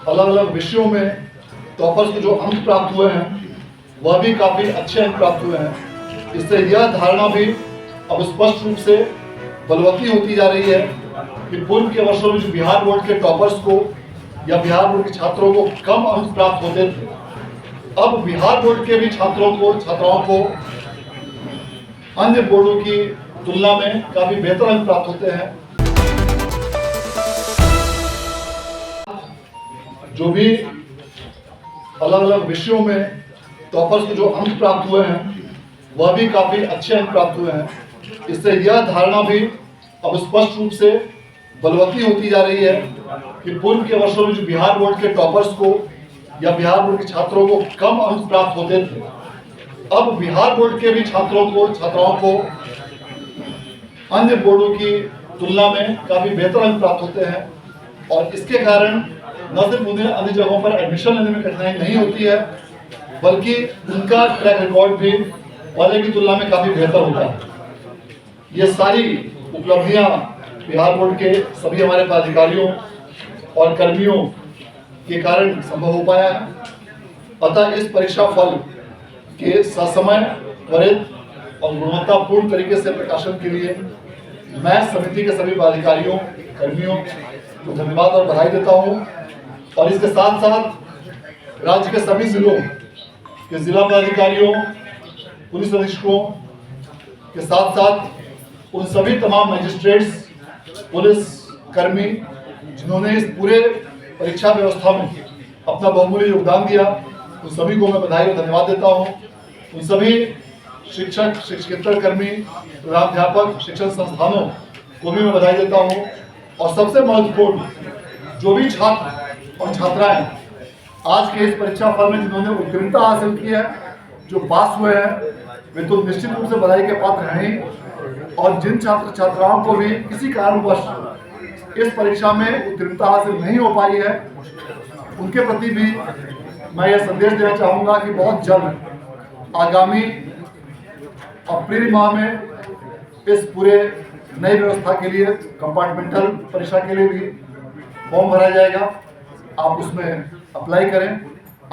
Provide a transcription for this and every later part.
अलग अलग विषयों में टॉपर्स को जो अंक प्राप्त हुए हैं वह भी काफ़ी अच्छे अंक प्राप्त हुए हैं। इससे यह धारणा भी अब स्पष्ट रूप से बलवती होती जा रही है कि पूर्व के वर्षों में जो बिहार बोर्ड के टॉपर्स को या बिहार बोर्ड के छात्रों को कम अंक प्राप्त होते थे, अब बिहार बोर्ड के भी छात्राओं को अन्य बोर्डों की तुलना में काफ़ी बेहतर अंक प्राप्त होते हैं। जो भी अलग अलग विषयों में टॉपर्स को जो अंक प्राप्त हुए हैं वह भी काफ़ी अच्छे अंक प्राप्त हुए हैं। इससे यह धारणा भी अब स्पष्ट रूप से बलवती होती जा रही है कि पूर्व के वर्षों में जो बिहार बोर्ड के टॉपर्स को या बिहार बोर्ड के छात्रों को कम अंक प्राप्त होते थे, अब बिहार बोर्ड के भी छात्राओं को अन्य बोर्डों की तुलना में काफ़ी बेहतर अंक प्राप्त होते हैं और इसके कारण न सिर्फ उन्हें अन्य जगहों पर एडमिशन लेने में कठिनाई नहीं होती है, बल्कि उनका ट्रैक रिकॉर्ड भी पहले की तुलना में काफ़ी बेहतर होता है। ये सारी उपलब्धियां बिहार बोर्ड के सभी हमारे पदाधिकारियों और कर्मियों के कारण संभव हो पाया है। अतः इस परीक्षा फल के ससमय, त्वरित और गुणवत्तापूर्ण तरीके से प्रकाशन के लिए मैं समिति के सभी पदाधिकारियों, कर्मियों को धन्यवाद और बधाई देता हूं और इसके साथ साथ राज्य के सभी जिलों के जिला पदाधिकारियों, पुलिस अधीक्षकों के साथ साथ उन सभी तमाम मजिस्ट्रेट्स, पुलिस कर्मी जिन्होंने इस पूरे परीक्षा व्यवस्था में अपना बहुमूल्य योगदान दिया, उन सभी को मैं बधाई और धन्यवाद देता हूं। उन सभी शिक्षक, शिक्षकेतर कर्मी, प्रधानाध्यापक, शिक्षण संस्थानों को भी मैं बधाई देता हूं और सबसे महत्वपूर्ण जो भी छात्र और छात्राएं आज के इस परीक्षा फल में जिन्होंने उत्तीर्णता हासिल की है, जो पास हुए हैं, वे तो निश्चित रूप से बधाई के पात्र हैं ही और जिन छात्र छात्राओं को भी किसी कारणवश इस परीक्षा में उत्तीर्णता हासिल नहीं हो पाई है, उनके प्रति भी मैं यह संदेश देना चाहूँगा कि बहुत जल्द आगामी अप्रैल माह में इस पूरे नई व्यवस्था के लिए कंपार्टमेंटल परीक्षा के लिए भी फॉर्म भरा जाएगा। आप उसमें अप्लाई करें।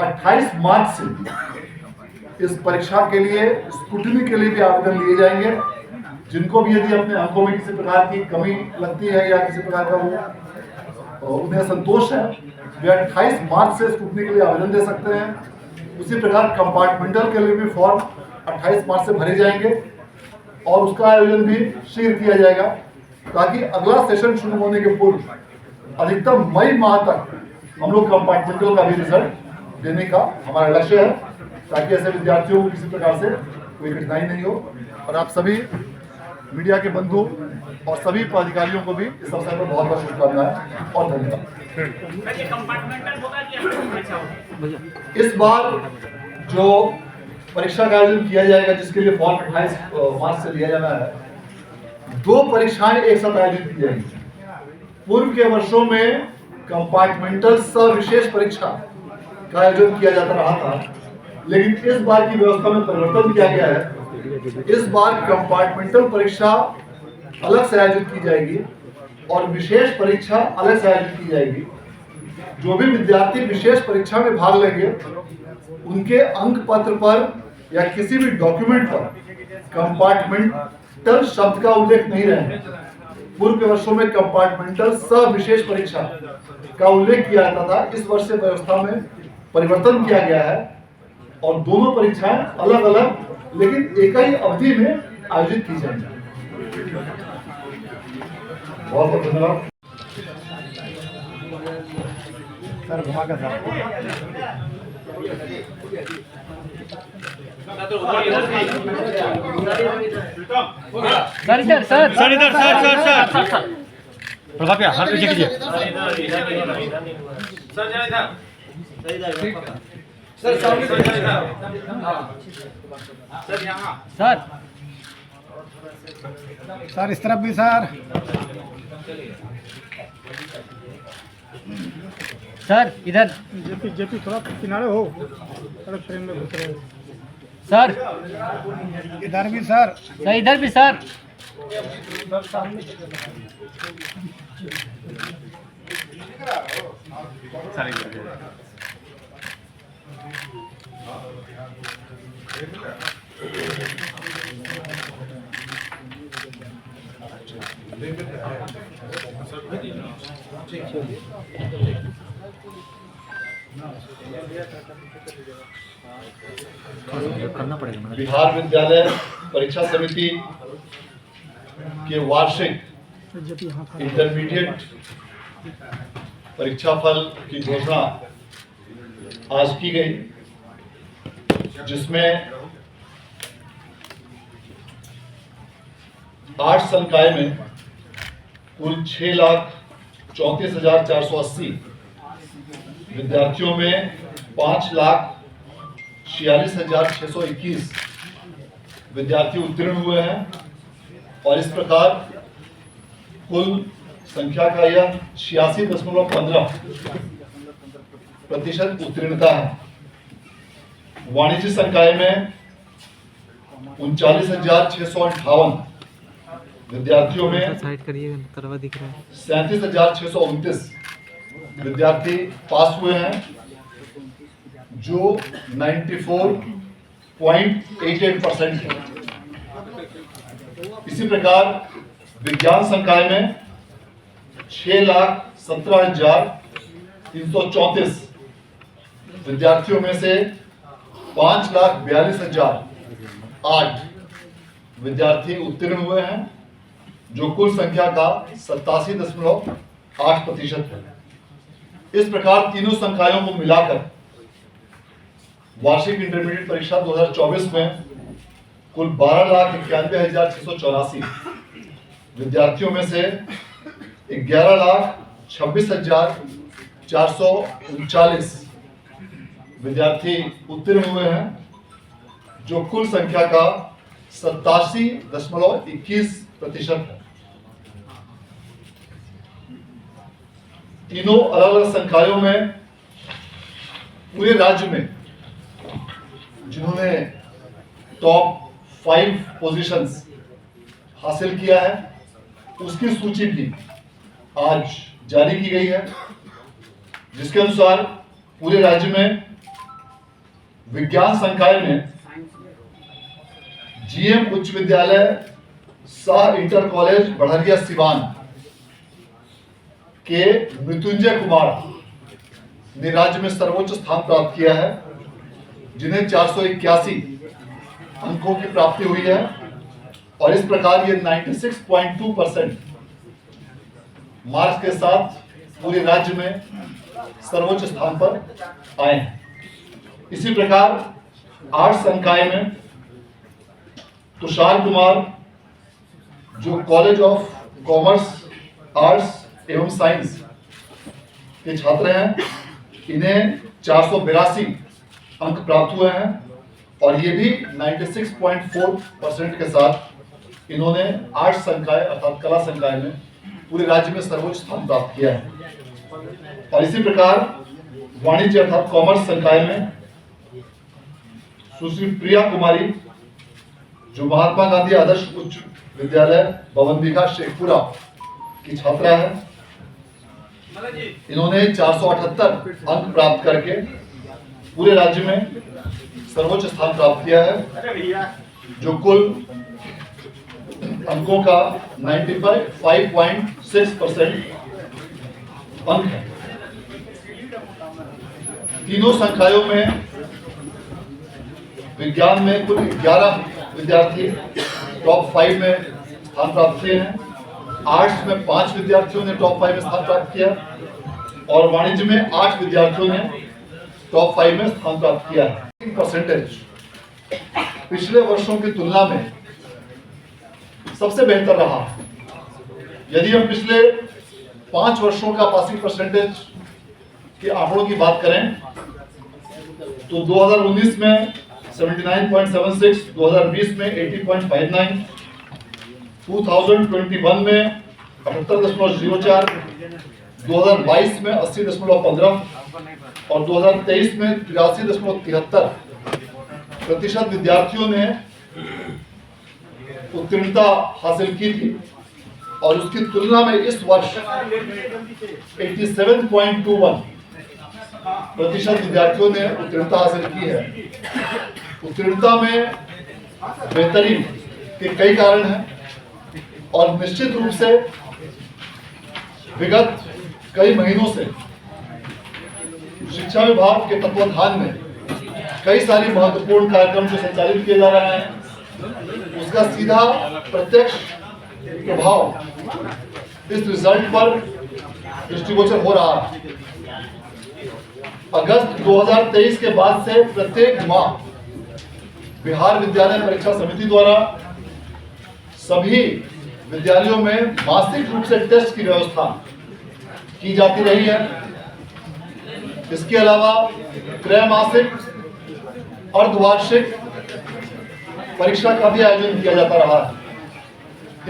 28 मार्च से इस परीक्षा के लिए स्क्रूटनी के लिए भी आवेदन लिए जाएंगे। जिनको भी यदि अपने अंकों में किसी प्रकार की कमी लगती है या किसी प्रकार का उन्हें संतोष है, वे 28 मार्च से स्क्रूटनी के लिए आवेदन दे सकते हैं। उसी प्रकार कंपार्टमेंटल के लिए भी फॉर्म 28 मार्च से भरे जाएंगे और उसका आयोजन भी शीघ्र किया जाएगा ताकि अगला सेशन शुरू होने के पूर्व अधिकतम मई माह तक हम लोग कंपार्टमेंटल का भी रिजल्ट देने का हमारा लक्ष्य है, ताकि ऐसे विद्यार्थियों को किसी प्रकार से कोई कठिनाई नहीं हो। और आप सभी मीडिया के बंधु और सभी पदाधिकारियों को भी इस अवसर पर बहुत बहुत शुभकामनाएं और धन्यवाद। इस बार जो परीक्षा का आयोजन किया जाएगा, जिसके लिए फॉर्म 28 मार्च से लिया जाना है, 2 परीक्षाएं एक साथ आयोजित की जाएंगी। पूर्व के वर्षों में कंपार्टमेंटल सविशेष परीक्षा का आयोजन किया जाता रहा था, लेकिन इस बार की व्यवस्था में परिवर्तन किया गया है। इस बार कंपार्टमेंटल परीक्षा अलग से आयोजित की जाएगी और विशेष परीक्षा अलग से आयोजित की जाएगी। जो भी विद्यार्थी विशेष परीक्षा में भाग लेंगे, उनके अंक पत्र पर या किसी भी डॉक्यूमेंट पर कंपार्टमेंटल शब्द का उल्लेख नहीं रहेगा। पूर्व के वर्षों में कंपार्टमेंटल सविशेष परीक्षा का उल्लेख किया जाता था। इस वर्ष से व्यवस्था में परिवर्तन किया गया है और दोनों परीक्षाएं अलग अलग लेकिन एक ही अवधि में आयोजित की जाएंगी। बहुत बहुत धन्यवाद सर। घुमा का सर इधर सर प्रभात भैया हाथ पीछे कीजिए। सर सामने सर यहाँ सर इस तरफ भी सर। सर इधर जेपी थोड़ा किनारे हो, सड़क फ्रेम में घुस रहे हो। सर इधर भी सर। सर इधर भी सर। सामने करना पड़ेगा। बिहार विद्यालय परीक्षा समिति के वार्षिक जब यहाँ था इंटरमीडिएट परीक्षा फल की घोषणा आज की गई, जिसमें 8 संकाय में कुल 6,34,480 विद्यार्थियों में 5,46,621 विद्यार्थी उत्तीर्ण हुए हैं और इस प्रकार कुल संख्या का यह 86.15% उत्तीर्णता है। वाणिज्य संकाय में 39,658 विद्यार्थियों में साइड करिए, तरवा दिख रहा है। 37,629 विद्यार्थी पास हुए हैं, जो 94.88% है। इसी प्रकार विज्ञान संकाय में 6,17,334 विद्यार्थियों में से 5,42,008 विद्यार्थी उत्तीर्ण हुए हैं, जो कुल संख्या का 87.8% है। इस प्रकार तीनों संकायों को मिलाकर वार्षिक इंटरमीडिएट परीक्षा 2024 में कुल 12,91,684 विद्यार्थियों में से 11,26,439 विद्यार्थी उत्तीर्ण हुए हैं, जो कुल संख्या का 87.21% है। तीनों अलग अलग संकायों में पूरे राज्य में जिन्होंने टॉप 5 पोजीशंस हासिल किया है, उसकी सूची भी आज जारी की गई है, जिसके अनुसार पूरे राज्य में विज्ञान संकाय में जीएम उच्च विद्यालय शाह इंटर कॉलेज बढ़रिया सिवान के मृत्युंजय कुमार ने राज्य में सर्वोच्च स्थान प्राप्त किया है, जिन्हें 481 अंकों की प्राप्ति हुई है और इस प्रकार ये 96.2% मार्क्स के साथ पूरे राज्य में सर्वोच्च स्थान पर आए हैं। इसी प्रकार 8 संकाय में तुषार कुमार, जो कॉलेज ऑफ कॉमर्स, आर्ट्स एवं साइंस के छात्र हैं, इन्हें 482 अंक प्राप्त हुए हैं और ये भी 96.4% के साथ इन्होंने 8 संकाय अर्थात कला संकाय में पूरे राज्य में सर्वोच्च स्थान प्राप्त किया है। और इसी प्रकार वाणिज्य अर्थात कॉमर्स संकाय में सुश्री प्रिया कुमारी, जो महात्मा गांधी आदर्श उच्च विद्यालय भवनदीघा शेखपुरा की छात्रा है, इन्होंने 478 अंक प्राप्त करके पूरे राज्य में सर्वोच्च स्थान प्राप्त किया है, जो कुल अंकों का 95.6% अंक है। तीनों संकायों में विज्ञान में कुल 11 विद्यार्थी टॉप 5 में स्थान प्राप्त किए हैं, आर्ट्स में 5 विद्यार्थियों ने टॉप 5 में स्थान प्राप्त किया और वाणिज्य में 8 विद्यार्थियों ने टॉप 5 में स्थान प्राप्त किया है। परसेंटेज पिछले वर्षों की तुलना में सबसे बेहतर रहा। यदि हम पिछले 5 वर्षों का पासिंग परसेंटेज के आंकड़ों की बात करें तो 2019 में 79.76, 2020 में 80.59, 2021 में 78.04, 2022 में 80.15 और 2023 में 83.73% विद्यार्थियों ने उत्तीर्णता हासिल की थी और उसकी तुलना में इस वर्ष 87.21 प्रतिशत विद्यार्थियों ने उत्तीर्णता हासिल की है। उत्तीर्णता में बेहतरी के कई कारण हैं और निश्चित रूप से विगत कई महीनों से शिक्षा विभाग के तत्वाधान में कई सारी महत्वपूर्ण कार्यक्रम जो संचालित किए जा रहे हैं, उसका सीधा प्रत्यक्ष प्रभाव इस रिजल्ट पर दृष्टिगोचर हो रहा है। अगस्त 2023 के बाद से प्रत्येक माह बिहार विद्यालय परीक्षा समिति द्वारा सभी विद्यालयों में मासिक रूप से टेस्ट की व्यवस्था की जाती रही है। इसके अलावा त्रैमासिक अर्धवार्षिक परीक्षा का भी आयोजन किया जाता रहा है।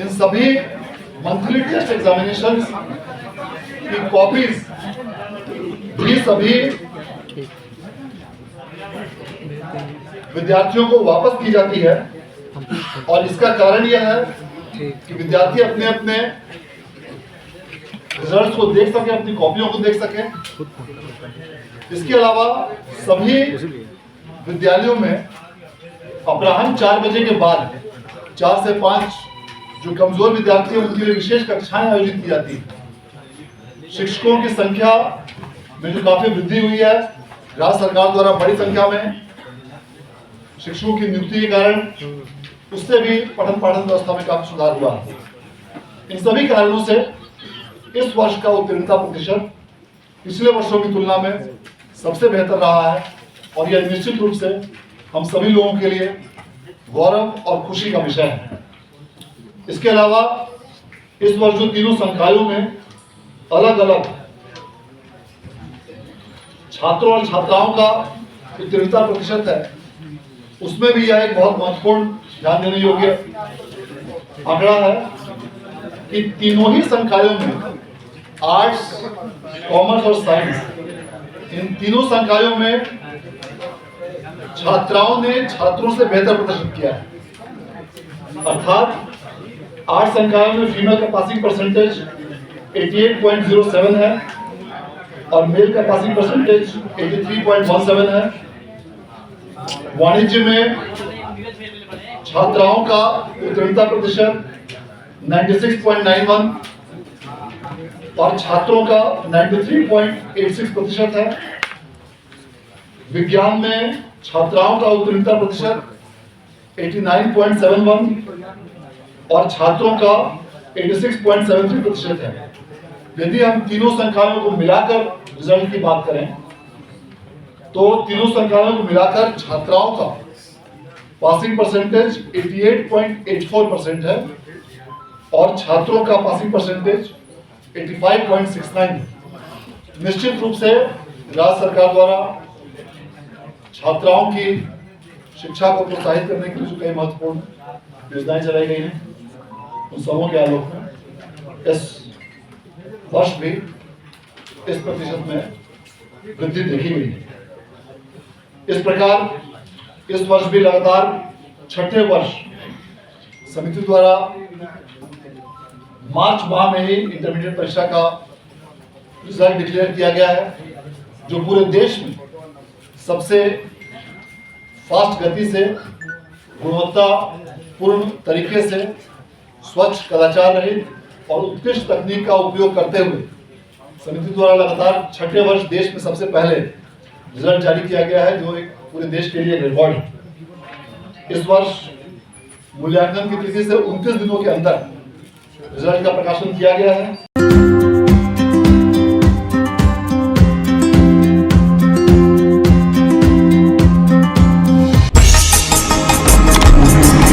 इन सभी मंथली टेस्ट एग्जामिनेशंस की कॉपीज भी सभी विद्यार्थियों को वापस की जाती है और इसका कारण यह है कि विद्यार्थी अपने अपने रिजल्ट्स को देख सके, अपनी कॉपियों को देख सके। इसके अलावा सभी विद्यालयों में अपराह्न 4 बजे के बाद 4 से 5 जो कमजोर विद्यार्थी हैं उनके लिए विशेष कक्षाएं आयोजित की जाती हैं। शिक्षकों की संख्या में जो काफी वृद्धि हुई है, राज्य सरकार द्वारा बड़ी संख्या में शिक्षकों की नियुक्ति के कारण उससे भी पठन पाठन व्यवस्था में काफी सुधार हुआ है। इन सभी कारणों से इस वर्ष का उत्तीर्णता प्रतिशत पिछले वर्षों की तुलना में सबसे बेहतर रहा है और यह निश्चित रूप से हम सभी लोगों के लिए गौरव और खुशी का विषय है। इसके अलावा इस वर्ष जो तीनों संकायों में अलग अलग छात्रों और छात्राओं का उत्तीर्णता प्रतिशत है, उसमें भी यह एक बहुत महत्वपूर्ण ध्यान देने योग्य आंकड़ा है कि तीनों ही संकायों में आर्ट्स, कॉमर्स और साइंस, इन तीनों संकायों में छात्राओं ने छात्रों से बेहतर प्रदर्शन किया है। अर्थात 8 संकायों में फीमेल का पासिंग परसेंटेज 88.07 है और मेल का पासिंग परसेंटेज 83.17 है। वाणिज्य में छात्राओं का उत्तीर्णता प्रतिशत 96.91 और छात्रों का 93.86% है। विज्ञान में छात्राओं का उत्तीर्णता प्रतिशत 89.71 और छात्रों का 86.73% है। यदि हम तीनों संकायों को मिलाकर रिजल्ट की बात करें तो तीनों संकायों को मिलाकर छात्राओं का पासिंग परसेंटेज 88.84% है और छात्रों का पासिंग परसेंटेज 85.69 है। निश्चित रूप से राज्य सरकार द्वारा छात्राओं की शिक्षा को प्रोत्साहित करने के लिए जो कई महत्वपूर्ण योजनाएं चलाई गई हैं, उन सबों के आलोक में इस वर्ष भी इस प्रतिशत में वृद्धि देखी गई है। इस प्रकार इस वर्ष भी लगातार 6ठे वर्ष समिति द्वारा मार्च माह में ही इंटरमीडिएट परीक्षा का रिजल्ट डिक्लेयर किया गया है, जो पूरे देश में सबसे फास्ट गति से, गुणवत्तापूर्ण तरीके से, स्वच्छ, कदाचार रहित और उत्कृष्ट तकनीक का उपयोग करते हुए समिति द्वारा लगातार 6ठे वर्ष देश में सबसे पहले रिजल्ट जारी किया गया है, जो एक पूरे देश के लिए रिकॉर्ड है। इस वर्ष मूल्यांकन की तिथि से 29 दिनों के अंदर रिजल्ट का प्रकाशन किया गया है।